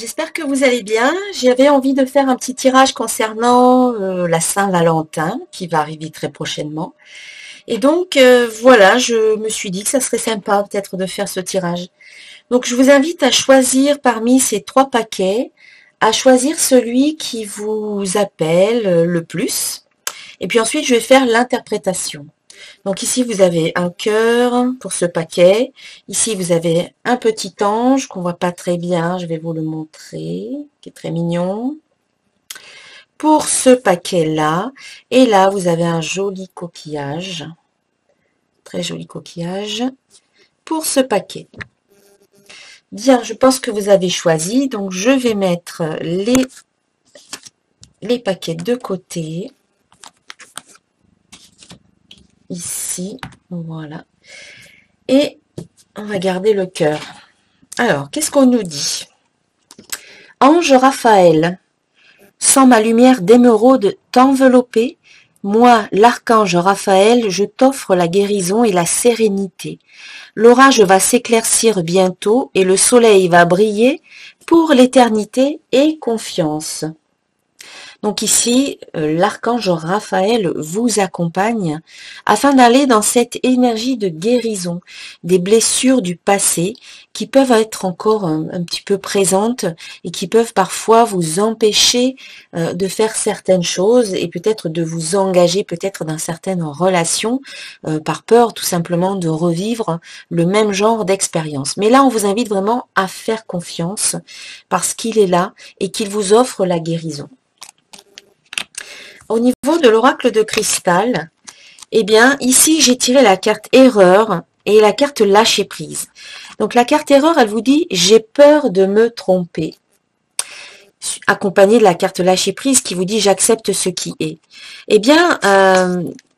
j'espère que vous allez bien. J'avais envie de faire un petit tirage concernant la Saint-Valentin qui va arriver très prochainement. Et donc voilà, je me suis dit que ça serait sympa peut-être de faire ce tirage. Donc je vous invite à choisir parmi ces 3 paquets, à choisir celui qui vous appelle le plus. Et puis ensuite, je vais faire l'interprétation. Donc ici, vous avez un cœur pour ce paquet. Ici, vous avez un petit ange qu'on voit pas très bien. Je vais vous le montrer, qui est très mignon. Pour ce paquet-là. Et là, vous avez un joli coquillage. Très joli coquillage. Pour ce paquet. Bien, je pense que vous avez choisi. Donc, je vais mettre les paquets de côté. Ici, voilà. Et on va garder le cœur. Alors, qu'est-ce qu'on nous dit? Ange Raphaël, sans ma lumière d'émeraude t'envelopper, moi, l'archange Raphaël, je t'offre la guérison et la sérénité. L'orage va s'éclaircir bientôt et le soleil va briller pour l'éternité et confiance. Donc ici, l'archange Raphaël vous accompagne afin d'aller dans cette énergie de guérison des blessures du passé qui peuvent être encore un petit peu présentes et qui peuvent parfois vous empêcher de faire certaines choses et peut-être de vous engager peut-être dans certaines relations par peur tout simplement de revivre le même genre d'expérience. Mais là, on vous invite vraiment à faire confiance parce qu'il est là et qu'il vous offre la guérison. Au niveau de l'oracle de cristal, eh bien, ici, j'ai tiré la carte erreur et la carte lâcher prise. Donc, la carte erreur, elle vous dit, j'ai peur de me tromper. Accompagnée de la carte lâcher prise qui vous dit, j'accepte ce qui est. Eh bien,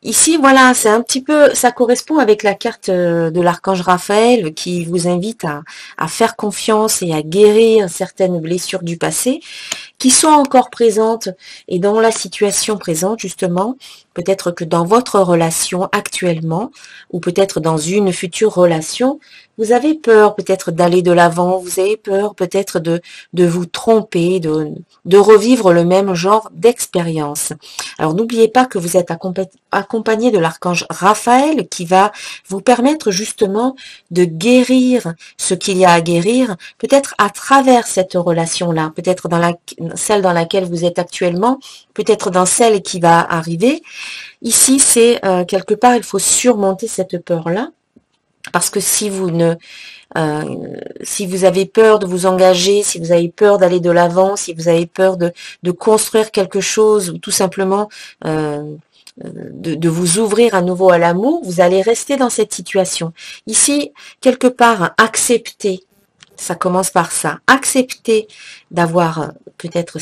ici, voilà, c'est un petit peu, ça correspond avec la carte de l'archange Raphaël qui vous invite à faire confiance et à guérir certaines blessures du passé qui sont encore présentes et dans la situation présente justement, peut-être que dans votre relation actuellement ou peut-être dans une future relation, vous avez peur peut-être d'aller de l'avant, vous avez peur peut-être de vous tromper, de revivre le même genre d'expérience. Alors n'oubliez pas que vous êtes accompagné de l'archange Raphaël qui va vous permettre justement de guérir ce qu'il y a à guérir, peut-être à travers cette relation-là, peut-être dans celle dans laquelle vous êtes actuellement, peut-être dans celle qui va arriver. Ici, c'est quelque part, il faut surmonter cette peur-là, parce que si vous avez peur de vous engager, si vous avez peur d'aller de l'avant, si vous avez peur de construire quelque chose, ou tout simplement de vous ouvrir à nouveau à l'amour, vous allez rester dans cette situation. Ici, quelque part, accepter. Ça commence par ça. Accepter d'avoir peut-être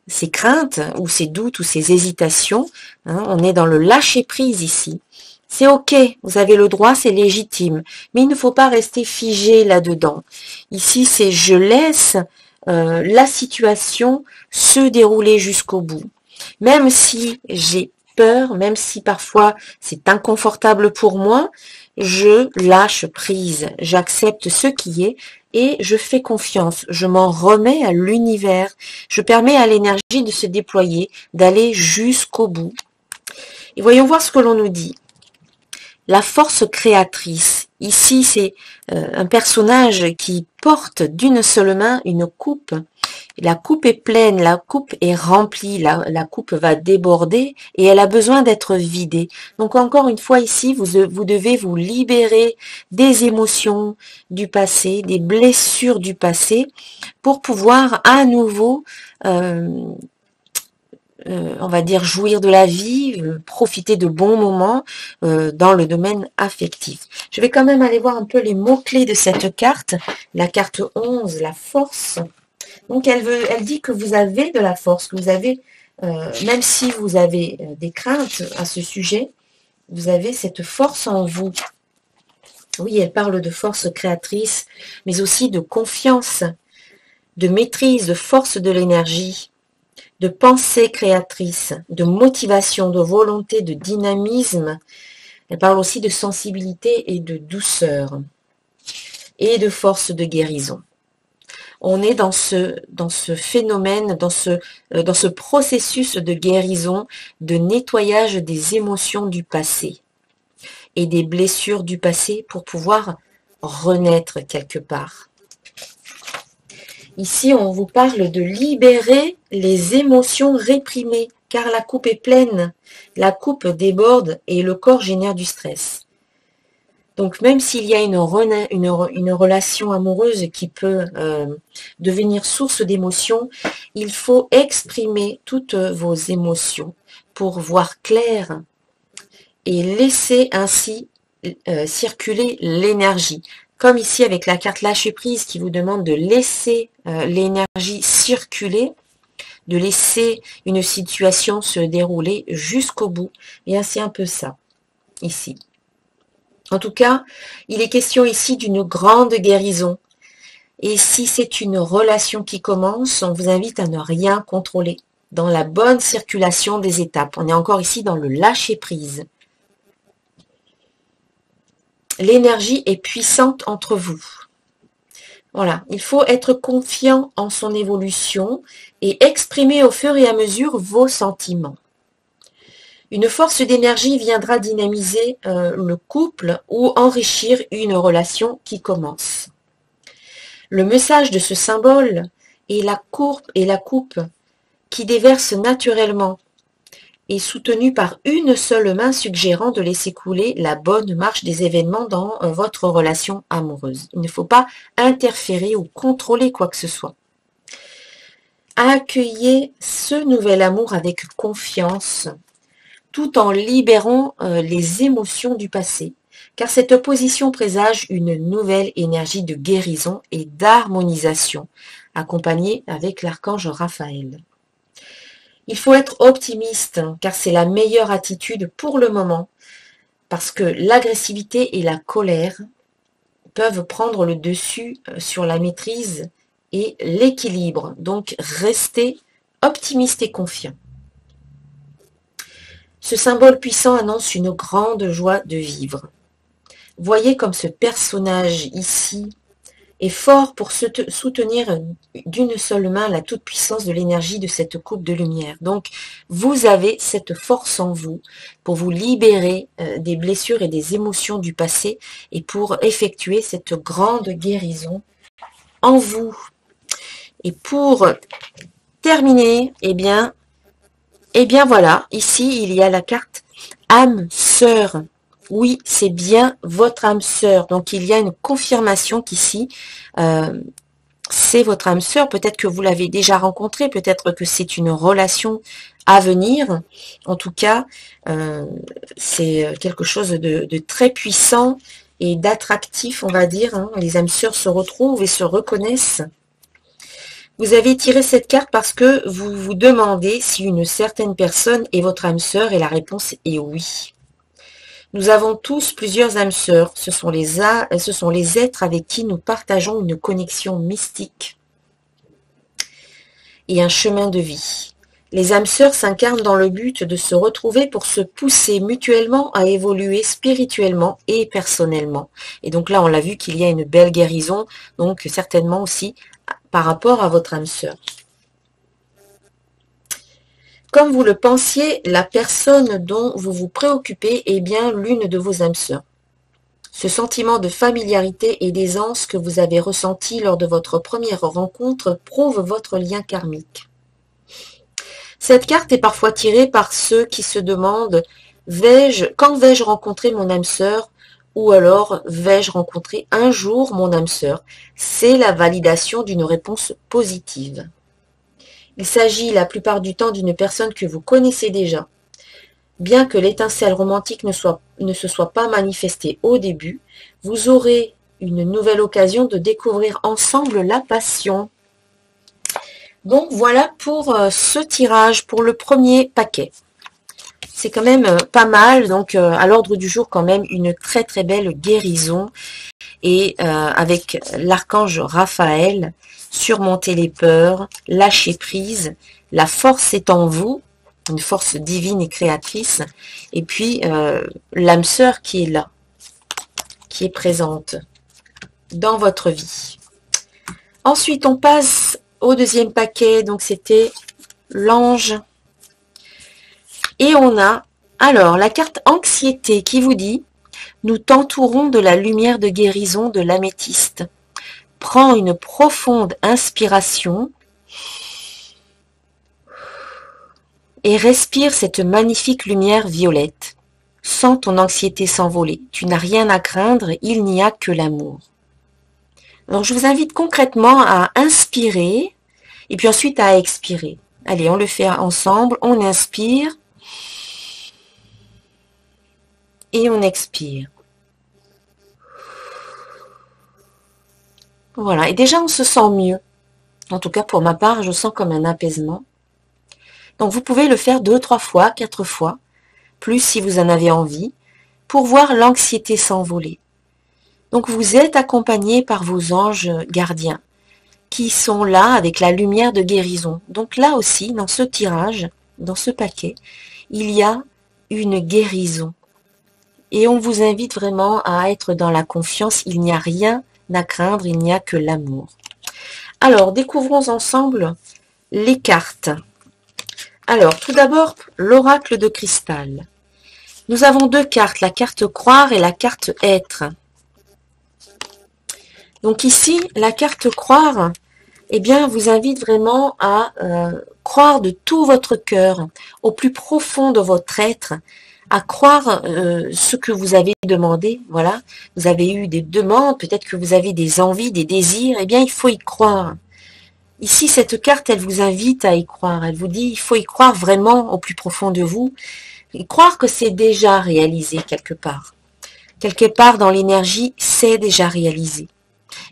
ces craintes ou ces doutes ou ces hésitations. Hein, on est dans le lâcher prise ici. C'est ok, vous avez le droit, c'est légitime. Mais il ne faut pas rester figé là-dedans. Ici, c'est je laisse la situation se dérouler jusqu'au bout. Même si j'ai peur, même si parfois c'est inconfortable pour moi, je lâche prise, j'accepte ce qui est et je fais confiance, je m'en remets à l'univers, je permets à l'énergie de se déployer, d'aller jusqu'au bout. Et voyons voir ce que l'on nous dit. La force créatrice. Ici, c'est un personnage qui porte d'une seule main une coupe. La coupe est pleine, la coupe est remplie, la coupe va déborder et elle a besoin d'être vidée. Donc encore une fois ici, vous devez vous libérer des émotions du passé, des blessures du passé pour pouvoir à nouveau on va dire jouir de la vie, profiter de bons moments dans le domaine affectif. Je vais quand même aller voir un peu les mots-clés de cette carte. La carte 11, la force. Donc elle dit que vous avez de la force, que vous avez, même si vous avez des craintes à ce sujet, vous avez cette force en vous. Oui, elle parle de force créatrice, mais aussi de confiance, de maîtrise, de force de l'énergie, de pensée créatrice, de motivation, de volonté, de dynamisme. Elle parle aussi de sensibilité et de douceur et de force de guérison. On est dans ce phénomène, dans ce processus de guérison, de nettoyage des émotions du passé et des blessures du passé pour pouvoir renaître quelque part. Ici, on vous parle de libérer les émotions réprimées, car la coupe est pleine, la coupe déborde et le corps génère du stress. Donc même s'il y a une relation amoureuse qui peut devenir source d'émotions, il faut exprimer toutes vos émotions pour voir clair et laisser ainsi circuler l'énergie. Comme ici avec la carte lâcher prise qui vous demande de laisser l'énergie circuler, de laisser une situation se dérouler jusqu'au bout. Et c'est un peu ça, ici. En tout cas, il est question ici d'une grande guérison. Et si c'est une relation qui commence, on vous invite à ne rien contrôler, dans la bonne circulation des étapes. On est encore ici dans le lâcher-prise. L'énergie est puissante entre vous. Voilà, il faut être confiant en son évolution et exprimer au fur et à mesure vos sentiments. Une force d'énergie viendra dynamiser le couple ou enrichir une relation qui commence. Le message de ce symbole est la coupe qui déverse naturellement et soutenue par une seule main suggérant de laisser couler la bonne marche des événements dans votre relation amoureuse. Il ne faut pas interférer ou contrôler quoi que ce soit. Accueillez ce nouvel amour avec confiance, tout en libérant les émotions du passé, car cette opposition présage une nouvelle énergie de guérison et d'harmonisation, accompagnée avec l'archange Raphaël. Il faut être optimiste, car c'est la meilleure attitude pour le moment, parce que l'agressivité et la colère peuvent prendre le dessus sur la maîtrise et l'équilibre. Donc, restez optimiste et confiant. Ce symbole puissant annonce une grande joie de vivre. Voyez comme ce personnage ici est fort pour soutenir d'une seule main la toute-puissance de l'énergie de cette coupe de lumière. Donc, vous avez cette force en vous pour vous libérer des blessures et des émotions du passé et pour effectuer cette grande guérison en vous. Et pour terminer, eh bien voilà, ici il y a la carte âme sœur. Oui, c'est bien votre âme sœur. Donc il y a une confirmation qu'ici, c'est votre âme sœur. Peut-être que vous l'avez déjà rencontrée, peut-être que c'est une relation à venir. En tout cas, c'est quelque chose de très puissant et d'attractif, on va dire. Hein. Les âmes sœurs se retrouvent et se reconnaissent. Vous avez tiré cette carte parce que vous vous demandez si une certaine personne est votre âme sœur et la réponse est oui. Nous avons tous plusieurs âmes sœurs. Ce sont les êtres avec qui nous partageons une connexion mystique et un chemin de vie. Les âmes sœurs s'incarnent dans le but de se retrouver pour se pousser mutuellement à évoluer spirituellement et personnellement. Et donc là, on l'a vu qu'il y a une belle guérison, donc certainement aussi par rapport à votre âme sœur. Comme vous le pensiez, la personne dont vous vous préoccupez est bien l'une de vos âmes sœurs. Ce sentiment de familiarité et d'aisance que vous avez ressenti lors de votre première rencontre prouve votre lien karmique. Cette carte est parfois tirée par ceux qui se demandent « Quand vais-je rencontrer mon âme sœur ?» ou alors « Vais-je rencontrer un jour mon âme sœur ?» C'est la validation d'une réponse positive. Il s'agit la plupart du temps d'une personne que vous connaissez déjà. Bien que l'étincelle romantique ne se soit pas manifestée au début, vous aurez une nouvelle occasion de découvrir ensemble la passion. Donc voilà pour ce tirage, pour le premier paquet. C'est quand même pas mal, donc à l'ordre du jour quand même une très très belle guérison. Et avec l'archange Raphaël, surmonter les peurs, lâcher prise, la force est en vous, une force divine et créatrice, et puis l'âme sœur qui est là, qui est présente dans votre vie. Ensuite, on passe au deuxième paquet. Donc, c'était l'ange. Et on a, alors, la carte anxiété qui vous dit, nous t'entourons de la lumière de guérison de l'améthyste. Prends une profonde inspiration et respire cette magnifique lumière violette. Sens ton anxiété s'envoler. Tu n'as rien à craindre, il n'y a que l'amour. Alors, je vous invite concrètement à inspirer et puis ensuite à expirer. Allez, on le fait ensemble. On inspire et on expire. Voilà, et déjà on se sent mieux. En tout cas, pour ma part, je sens comme un apaisement. Donc, vous pouvez le faire 2, 3 fois, 4 fois, plus si vous en avez envie, pour voir l'anxiété s'envoler. Donc, vous êtes accompagné par vos anges gardiens, qui sont là avec la lumière de guérison. Donc là aussi, dans ce tirage, dans ce paquet, il y a une guérison. Et on vous invite vraiment à être dans la confiance. Il n'y a rien à craindre, il n'y a que l'amour. Alors, découvrons ensemble les cartes. Alors, tout d'abord, l'oracle de cristal. Nous avons 2 cartes, la carte croire et la carte être. Donc ici, la carte croire, eh bien, vous invite vraiment à croire de tout votre cœur, au plus profond de votre être, à croire ce que vous avez demandé. Voilà, vous avez eu des demandes, peut-être que vous avez des envies, des désirs, eh bien, il faut y croire. Ici, cette carte, elle vous invite à y croire. Elle vous dit, il faut y croire vraiment au plus profond de vous, et croire que c'est déjà réalisé quelque part. Quelque part dans l'énergie, c'est déjà réalisé.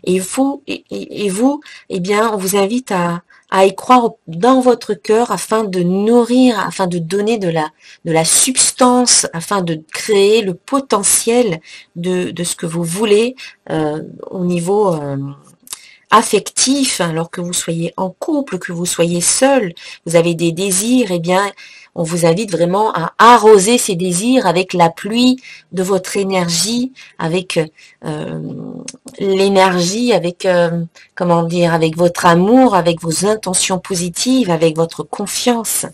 Et vous, eh bien, on vous invite à y croire dans votre cœur afin de nourrir, afin de donner de la substance, afin de créer le potentiel de ce que vous voulez au niveau affectif, alors que vous soyez en couple, que vous soyez seul, vous avez des désirs, eh bien, on vous invite vraiment à arroser ces désirs avec la pluie de votre énergie, avec l'énergie, avec comment dire, avec votre amour, avec vos intentions positives, avec votre confiance,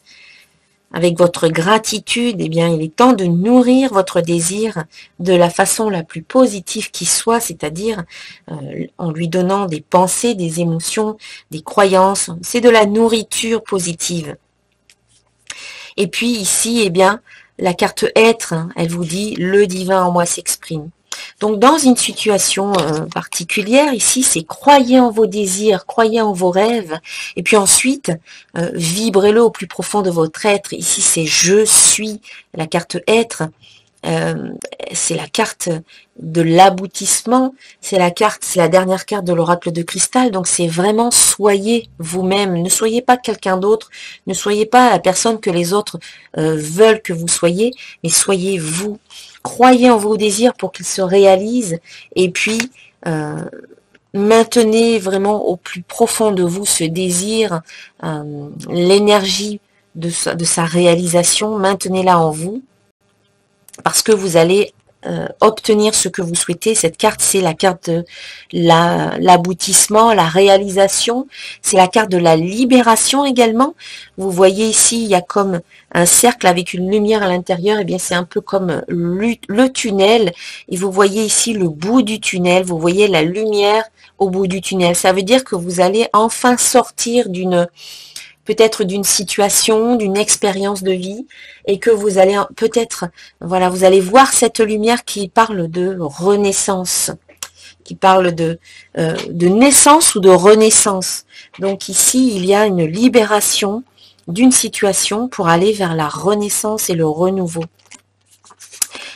avec votre gratitude. Eh bien, il est temps de nourrir votre désir de la façon la plus positive qui soit, c'est-à-dire en lui donnant des pensées, des émotions, des croyances. C'est de la nourriture positive. Et puis ici, eh bien, la carte être, hein, elle vous dit le divin en moi s'exprime. Donc dans une situation particulière, ici, c'est croyez en vos désirs, croyez en vos rêves, et puis ensuite, vibrez-le au plus profond de votre être. Ici, c'est je suis, la carte être. C'est la carte de l'aboutissement, c'est la dernière carte de l'oracle de cristal, donc c'est vraiment soyez vous-même, ne soyez pas quelqu'un d'autre, ne soyez pas la personne que les autres veulent que vous soyez, mais soyez vous, croyez en vos désirs pour qu'ils se réalisent, et puis maintenez vraiment au plus profond de vous ce désir, l'énergie de sa réalisation, maintenez-la en vous, parce que vous allez obtenir ce que vous souhaitez. Cette carte, c'est la carte de l'aboutissement, la réalisation. C'est la carte de la libération également. Vous voyez ici, il y a comme un cercle avec une lumière à l'intérieur. Et bien, c'est un peu comme le tunnel. Et vous voyez ici le bout du tunnel. Vous voyez la lumière au bout du tunnel. Ça veut dire que vous allez enfin sortir peut-être d'une situation, d'une expérience de vie, et que vous allez peut-être, voilà, vous allez voir cette lumière qui parle de renaissance, qui parle de naissance ou de renaissance. Donc ici, il y a une libération d'une situation pour aller vers la renaissance et le renouveau.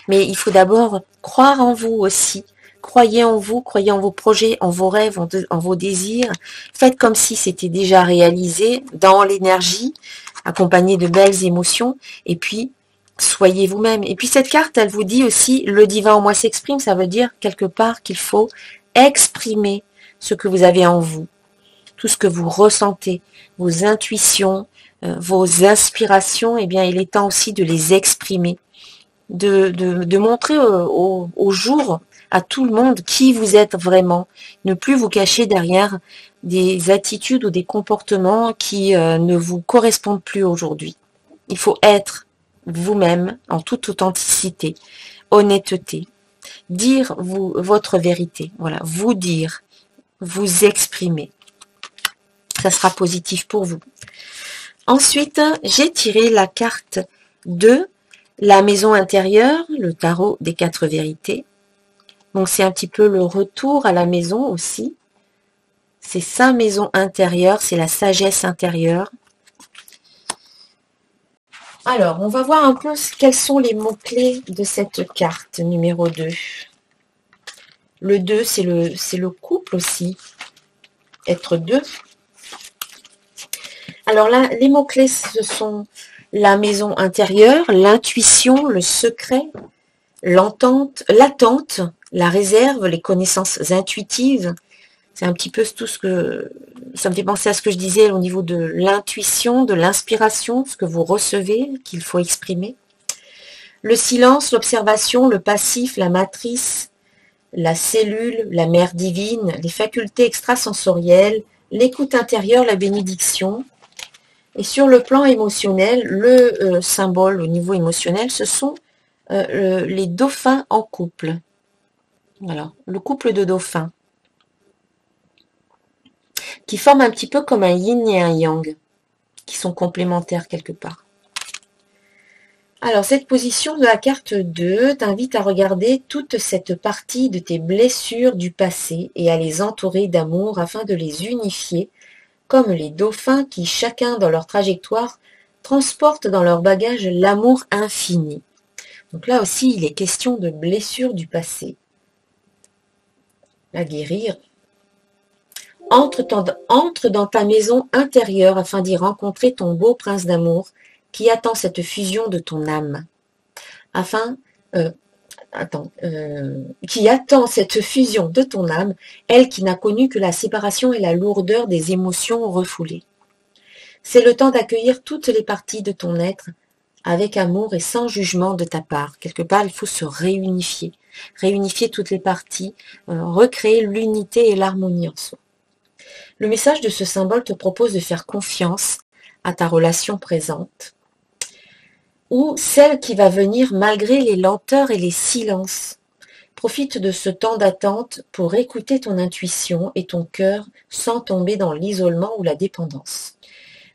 Mais il faut d'abord croire en vous aussi. Croyez en vous, croyez en vos projets, en vos rêves, en vos désirs. Faites comme si c'était déjà réalisé dans l'énergie, accompagné de belles émotions. Et puis, soyez vous-même. Et puis cette carte, elle vous dit aussi, le divin en moi s'exprime. Ça veut dire quelque part qu'il faut exprimer ce que vous avez en vous. Tout ce que vous ressentez, vos intuitions, vos inspirations, eh bien, il est temps aussi de les exprimer. De montrer au jour à tout le monde qui vous êtes vraiment. Ne plus vous cacher derrière des attitudes ou des comportements qui ne vous correspondent plus aujourd'hui. Il faut être vous-même en toute authenticité, honnêteté, dire votre vérité, voilà, vous dire, vous exprimer. Ça sera positif pour vous. Ensuite, j'ai tiré la carte de la maison intérieure, le tarot des 4 vérités. Donc c'est un petit peu le retour à la maison aussi. C'est sa maison intérieure, c'est la sagesse intérieure. Alors, on va voir un peu quels sont les mots-clés de cette carte numéro 2. Le 2, c'est le couple aussi. Être deux. Alors là, les mots-clés, ce sont la maison intérieure, l'intuition, le secret, l'entente, l'attente, la réserve, les connaissances intuitives. C'est un petit peu tout ce que... Ça me fait penser à ce que je disais au niveau de l'intuition, de l'inspiration, ce que vous recevez, qu'il faut exprimer. Le silence, l'observation, le passif, la matrice, la cellule, la mère divine, les facultés extrasensorielles, l'écoute intérieure, la bénédiction. Et sur le plan émotionnel, le symbole au niveau émotionnel, ce sont les dauphins en couple. Voilà, le couple de dauphins, qui forment un petit peu comme un yin et un yang, qui sont complémentaires quelque part. Alors, cette position de la carte 2 t'invite à regarder toute cette partie de tes blessures du passé et à les entourer d'amour afin de les unifier, comme les dauphins qui, chacun dans leur trajectoire, transportent dans leur bagage l'amour infini. Donc là aussi, il est question de blessures du passé. À guérir. Entre dans ta maison intérieure afin d'y rencontrer ton beau prince d'amour qui attend cette fusion de ton âme. Qui attend cette fusion de ton âme, elle qui n'a connu que la séparation et la lourdeur des émotions refoulées. C'est le temps d'accueillir toutes les parties de ton être avec amour et sans jugement de ta part. Quelque part, il faut se réunifier toutes les parties, recréer l'unité et l'harmonie en soi. Le message de ce symbole te propose de faire confiance à ta relation présente ou celle qui va venir malgré les lenteurs et les silences. Profite de ce temps d'attente pour écouter ton intuition et ton cœur sans tomber dans l'isolement ou la dépendance.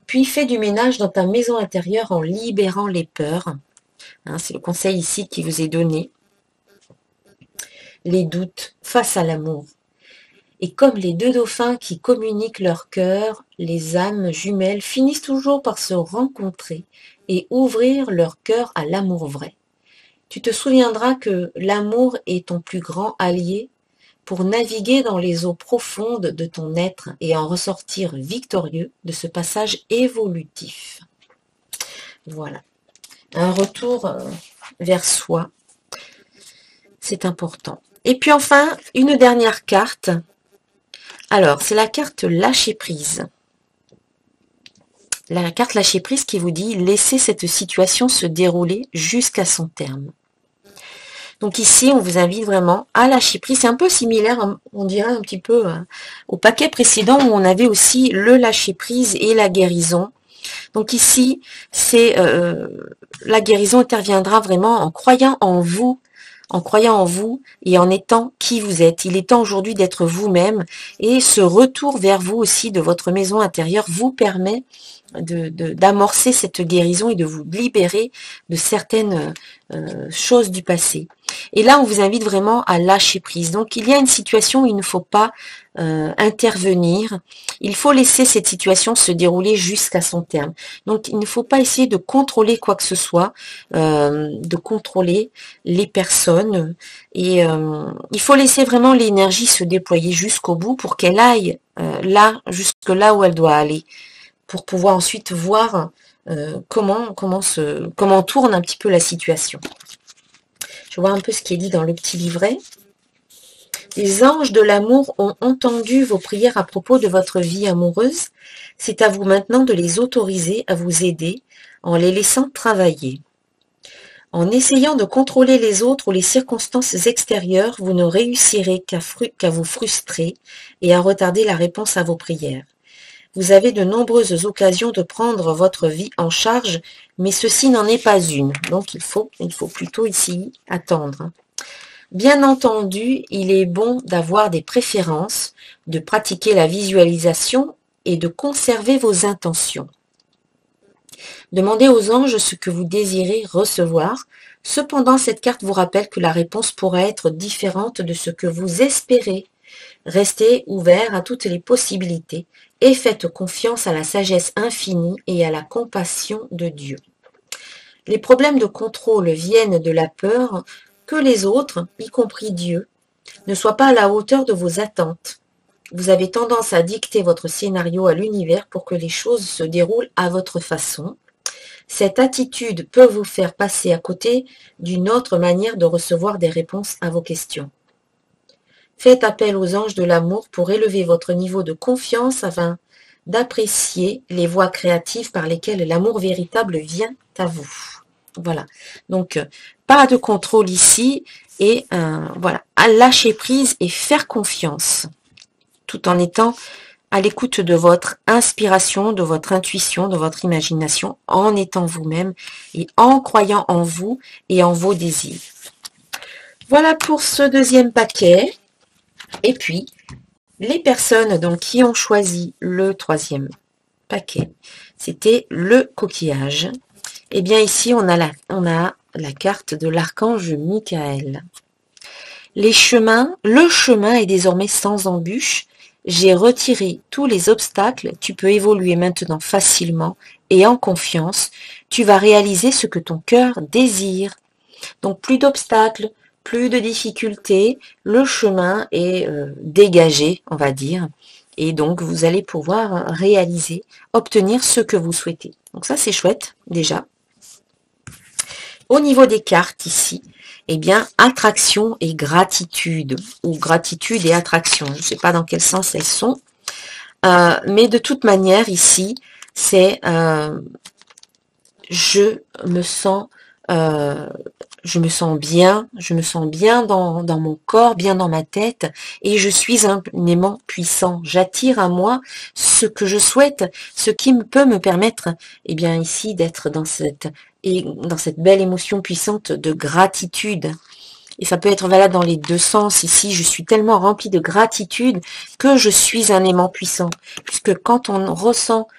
Puis fais du ménage dans ta maison intérieure en libérant les peurs. C'est le conseil ici qui vous est donné. Les doutes face à l'amour. Et comme les deux dauphins qui communiquent leur cœur, les âmes jumelles finissent toujours par se rencontrer et ouvrir leur cœur à l'amour vrai. Tu te souviendras que l'amour est ton plus grand allié pour naviguer dans les eaux profondes de ton être et en ressortir victorieux de ce passage évolutif. Voilà. Un retour vers soi, c'est important. Et puis enfin, une dernière carte. Alors, c'est la carte lâcher prise. La carte lâcher prise qui vous dit « Laissez cette situation se dérouler jusqu'à son terme ». Donc ici, on vous invite vraiment à lâcher prise. C'est un peu similaire, on dirait un petit peu au paquet précédent où on avait aussi le lâcher prise et la guérison. Donc ici, c'est la guérison interviendra vraiment en croyant en vous et en étant qui vous êtes. Il est temps aujourd'hui d'être vous-même et ce retour vers vous aussi de votre maison intérieure vous permet d'amorcer cette guérison et de vous libérer de certaines choses du passé. Et là, on vous invite vraiment à lâcher prise. Donc, il y a une situation où il ne faut pas intervenir. Il faut laisser cette situation se dérouler jusqu'à son terme. Donc, il ne faut pas essayer de contrôler quoi que ce soit, de contrôler les personnes. Et il faut laisser vraiment l'énergie se déployer jusqu'au bout pour qu'elle aille jusque là où elle doit aller, pour pouvoir ensuite voir comment tourne un petit peu la situation. Je vois un peu ce qui est dit dans le petit livret. Les anges de l'amour ont entendu vos prières à propos de votre vie amoureuse. C'est à vous maintenant de les autoriser à vous aider en les laissant travailler. En essayant de contrôler les autres ou les circonstances extérieures, vous ne réussirez qu'à vous frustrer et à retarder la réponse à vos prières. Vous avez de nombreuses occasions de prendre votre vie en charge, mais ceci n'en est pas une. Donc il faut plutôt ici attendre. Bien entendu, il est bon d'avoir des préférences, de pratiquer la visualisation et de conserver vos intentions. Demandez aux anges ce que vous désirez recevoir. Cependant, cette carte vous rappelle que la réponse pourra être différente de ce que vous espérez. Restez ouvert à toutes les possibilités et faites confiance à la sagesse infinie et à la compassion de Dieu. Les problèmes de contrôle viennent de la peur que les autres, y compris Dieu, ne soient pas à la hauteur de vos attentes. Vous avez tendance à dicter votre scénario à l'univers pour que les choses se déroulent à votre façon. Cette attitude peut vous faire passer à côté d'une autre manière de recevoir des réponses à vos questions. Faites appel aux anges de l'amour pour élever votre niveau de confiance afin d'apprécier les voies créatives par lesquelles l'amour véritable vient à vous. Voilà. Donc, pas de contrôle ici et voilà, à lâcher prise et faire confiance tout en étant à l'écoute de votre inspiration, de votre intuition, de votre imagination, en étant vous-même et en croyant en vous et en vos désirs. Voilà pour ce deuxième paquet. Et puis, les personnes donc, qui ont choisi le troisième paquet, c'était le coquillage. Et bien ici, on a la carte de l'archange Michael. Le chemin est désormais sans embûche. J'ai retiré tous les obstacles, tu peux évoluer maintenant facilement et en confiance. Tu vas réaliser ce que ton cœur désire. Donc plus d'obstacles, plus de difficultés, le chemin est dégagé, on va dire. Et donc vous allez pouvoir réaliser, obtenir ce que vous souhaitez. Donc ça c'est chouette déjà. Au niveau des cartes ici, eh bien, attraction et gratitude, ou gratitude et attraction. Je ne sais pas dans quel sens elles sont. Mais de toute manière, ici, c'est je me sens bien, dans mon corps, bien dans ma tête, et je suis un aimant puissant. J'attire à moi ce que je souhaite, ce qui peut me permettre, eh bien, ici, d'être dans cette belle émotion puissante de gratitude. Et ça peut être valable dans les deux sens. Ici, je suis tellement remplie de gratitude que je suis un aimant puissant. Puisque quand on ressent,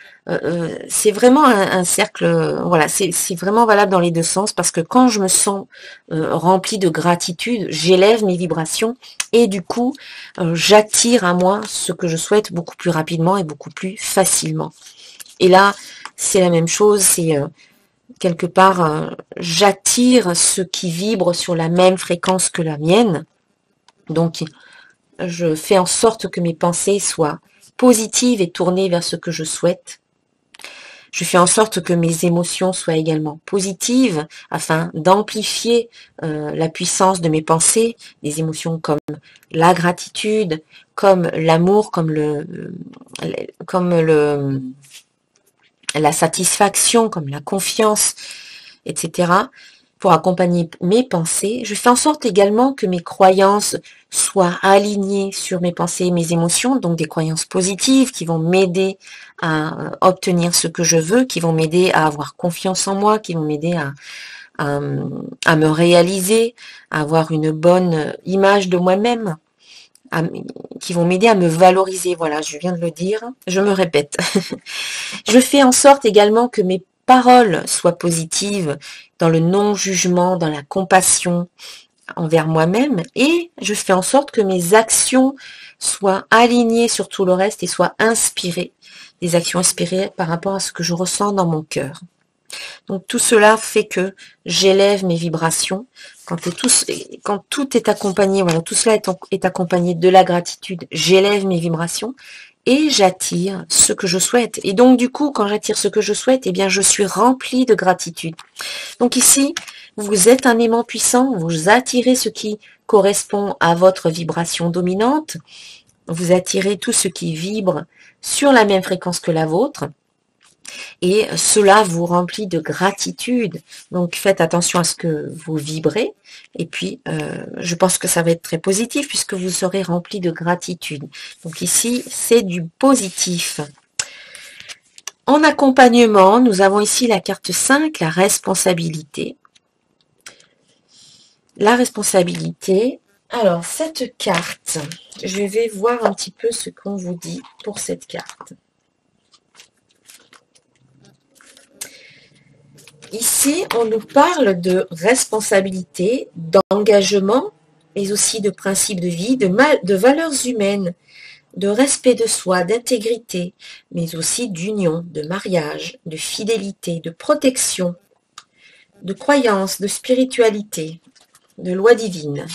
c'est vraiment un cercle, voilà, c'est vraiment valable dans les deux sens. Parce que quand je me sens remplie de gratitude, j'élève mes vibrations et du coup, j'attire à moi ce que je souhaite beaucoup plus rapidement et beaucoup plus facilement. Et là, c'est la même chose, c'est... quelque part, j'attire ce qui vibre sur la même fréquence que la mienne. Donc, je fais en sorte que mes pensées soient positives et tournées vers ce que je souhaite. Je fais en sorte que mes émotions soient également positives afin d'amplifier la puissance de mes pensées, des émotions comme la gratitude, comme l'amour, comme la satisfaction, comme la confiance, etc., pour accompagner mes pensées. Je fais en sorte également que mes croyances soient alignées sur mes pensées et mes émotions, donc des croyances positives qui vont m'aider à obtenir ce que je veux, qui vont m'aider à avoir confiance en moi, qui vont m'aider à me réaliser, à avoir une bonne image de moi-même, qui vont m'aider à me valoriser. Voilà, je viens de le dire, je me répète. Je fais en sorte également que mes paroles soient positives, dans le non-jugement, dans la compassion envers moi-même, et je fais en sorte que mes actions soient alignées sur tout le reste et soient inspirées, des actions inspirées par rapport à ce que je ressens dans mon cœur. Donc tout cela fait que j'élève mes vibrations. Quand tout est accompagné, voilà, tout cela est accompagné de la gratitude, j'élève mes vibrations et j'attire ce que je souhaite. Et donc du coup, quand j'attire ce que je souhaite, eh bien je suis remplie de gratitude. Donc ici, vous êtes un aimant puissant, vous attirez ce qui correspond à votre vibration dominante, vous attirez tout ce qui vibre sur la même fréquence que la vôtre. Et cela vous remplit de gratitude. Donc faites attention à ce que vous vibrez. Et puis, je pense que ça va être très positif puisque vous serez rempli de gratitude. Donc ici, c'est du positif. En accompagnement, nous avons ici la carte 5, la responsabilité. La responsabilité. Alors, cette carte, je vais voir un petit peu ce qu'on vous dit pour cette carte. Ici, on nous parle de responsabilité, d'engagement, mais aussi de principes de vie, de valeurs humaines, de respect de soi, d'intégrité, mais aussi d'union, de mariage, de fidélité, de protection, de croyance, de spiritualité, de loi divine,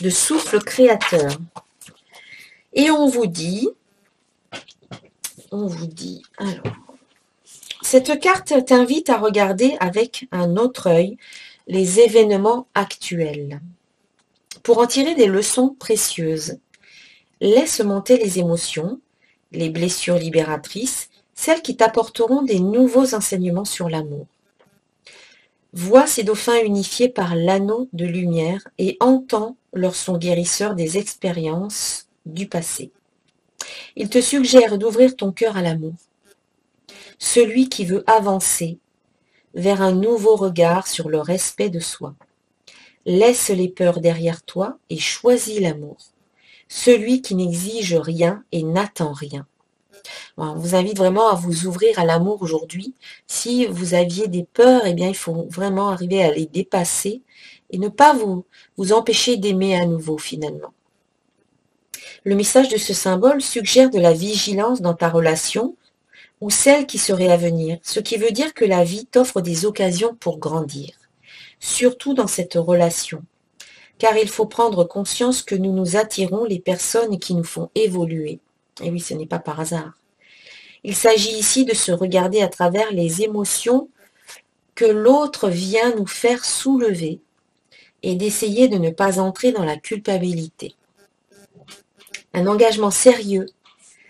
de souffle créateur. Et on vous dit, alors, cette carte t'invite à regarder avec un autre œil les événements actuels pour en tirer des leçons précieuses. Laisse monter les émotions, les blessures libératrices, celles qui t'apporteront des nouveaux enseignements sur l'amour. Vois ces dauphins unifiés par l'anneau de lumière et entends leur son guérisseur des expériences du passé. Il te suggère d'ouvrir ton cœur à l'amour. Celui qui veut avancer vers un nouveau regard sur le respect de soi. Laisse les peurs derrière toi et choisis l'amour. Celui qui n'exige rien et n'attend rien. On vous invite vraiment à vous ouvrir à l'amour aujourd'hui. Si vous aviez des peurs, eh bien, il faut vraiment arriver à les dépasser et ne pas vous empêcher d'aimer à nouveau finalement. Le message de ce symbole suggère de la vigilance dans ta relation ou celle qui serait à venir, ce qui veut dire que la vie t'offre des occasions pour grandir, surtout dans cette relation. Car il faut prendre conscience que nous nous attirons les personnes qui nous font évoluer. Et oui, ce n'est pas par hasard. Il s'agit ici de se regarder à travers les émotions que l'autre vient nous faire soulever et d'essayer de ne pas entrer dans la culpabilité. Un engagement sérieux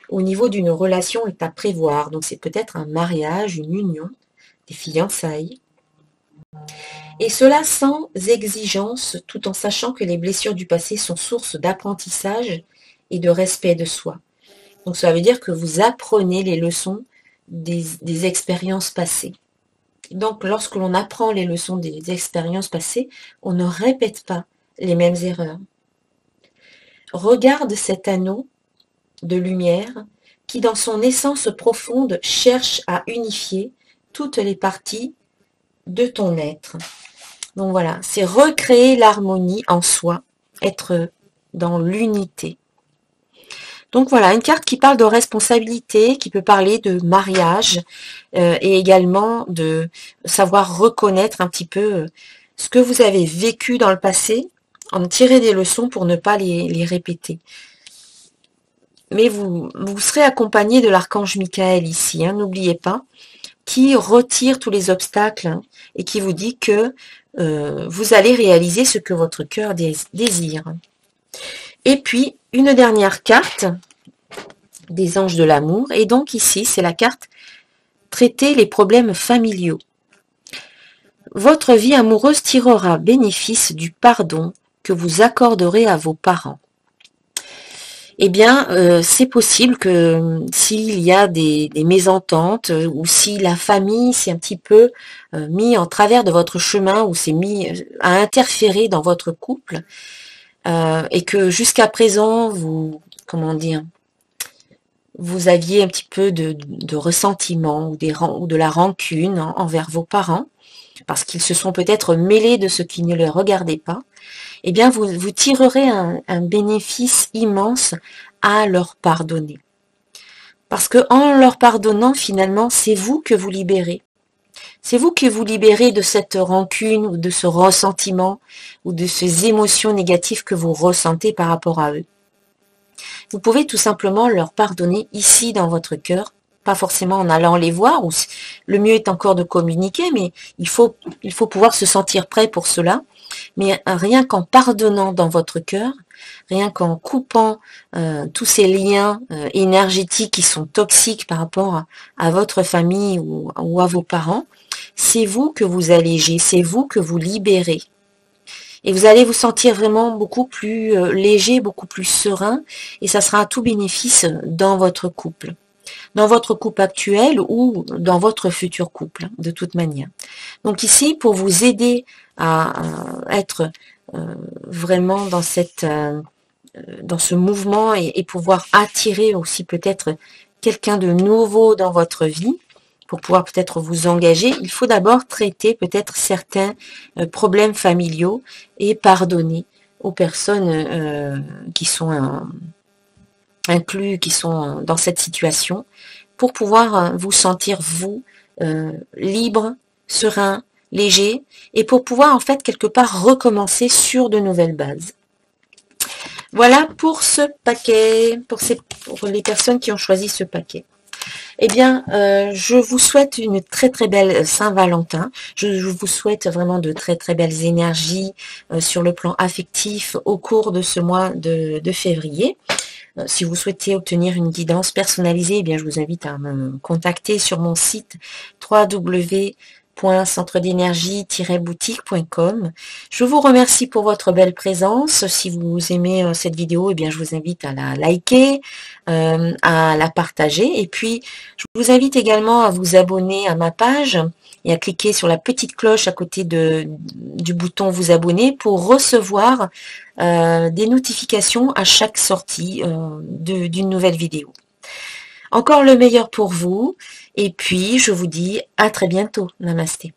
au niveau d'une relation est à prévoir. Donc c'est peut-être un mariage, une union, des fiançailles. Et cela sans exigence, tout en sachant que les blessures du passé sont source d'apprentissage et de respect de soi. Donc ça veut dire que vous apprenez les leçons des expériences passées. Donc lorsque l'on apprend les leçons des expériences passées, on ne répète pas les mêmes erreurs. Regarde cet anneau de lumière qui dans son essence profonde cherche à unifier toutes les parties de ton être. Donc voilà, c'est recréer l'harmonie en soi, être dans l'unité. Donc voilà, une carte qui parle de responsabilité, qui peut parler de mariage et également de savoir reconnaître un petit peu ce que vous avez vécu dans le passé, en tirer des leçons pour ne pas les répéter. Mais vous serez accompagné de l'archange Michael ici, hein, n'oubliez pas, qui retire tous les obstacles hein, et qui vous dit que vous allez réaliser ce que votre cœur désire. Et puis, une dernière carte des anges de l'amour. Et donc ici, c'est la carte traiter les problèmes familiaux. Votre vie amoureuse tirera bénéfice du pardon que vous accorderez à vos parents. Eh bien, c'est possible que s'il y a des mésententes ou si la famille s'est un petit peu mis en travers de votre chemin ou s'est mis à interférer dans votre couple et que jusqu'à présent, vous aviez un petit peu de ressentiment ou de la rancune envers vos parents parce qu'ils se sont peut-être mêlés de ce qui ne les regardait pas, eh bien, vous tirerez un bénéfice immense à leur pardonner. Parce que en leur pardonnant, finalement, c'est vous que vous libérez. C'est vous que vous libérez de cette rancune ou de ce ressentiment ou de ces émotions négatives que vous ressentez par rapport à eux. Vous pouvez tout simplement leur pardonner ici dans votre cœur, pas forcément en allant les voir, ou le mieux est encore de communiquer, mais il faut pouvoir se sentir prêt pour cela. mais rien qu'en pardonnant dans votre cœur, rien qu'en coupant tous ces liens énergétiques qui sont toxiques par rapport à votre famille ou à vos parents, c'est vous que vous allégez, c'est vous que vous libérez. Et vous allez vous sentir vraiment beaucoup plus léger, beaucoup plus serein, et ça sera à tout bénéfice dans votre couple. Dans votre couple actuel ou dans votre futur couple, de toute manière. Donc ici, pour vous aider à être vraiment dans dans ce mouvement et pouvoir attirer aussi peut-être quelqu'un de nouveau dans votre vie, pour pouvoir peut-être vous engager, il faut d'abord traiter peut-être certains problèmes familiaux et pardonner aux personnes qui sont inclus, qui sont dans cette situation, pour pouvoir vous sentir, vous, libre, serein, léger, et pour pouvoir en fait quelque part recommencer sur de nouvelles bases. Voilà pour ce paquet, pour les personnes qui ont choisi ce paquet. Eh bien, je vous souhaite une très très belle Saint-Valentin. Je vous souhaite vraiment de très très belles énergies sur le plan affectif au cours de ce mois de février. Si vous souhaitez obtenir une guidance personnalisée, eh bien, je vous invite à me contacter sur mon site www.centredénergie-boutique.com. Je vous remercie pour votre belle présence. Si vous aimez cette vidéo, eh bien, je vous invite à la liker, à la partager. Et puis, je vous invite également à vous abonner à ma page et à cliquer sur la petite cloche à côté du bouton vous abonner pour recevoir des notifications à chaque sortie d'une nouvelle vidéo. Encore le meilleur pour vous et puis je vous dis à très bientôt. Namasté.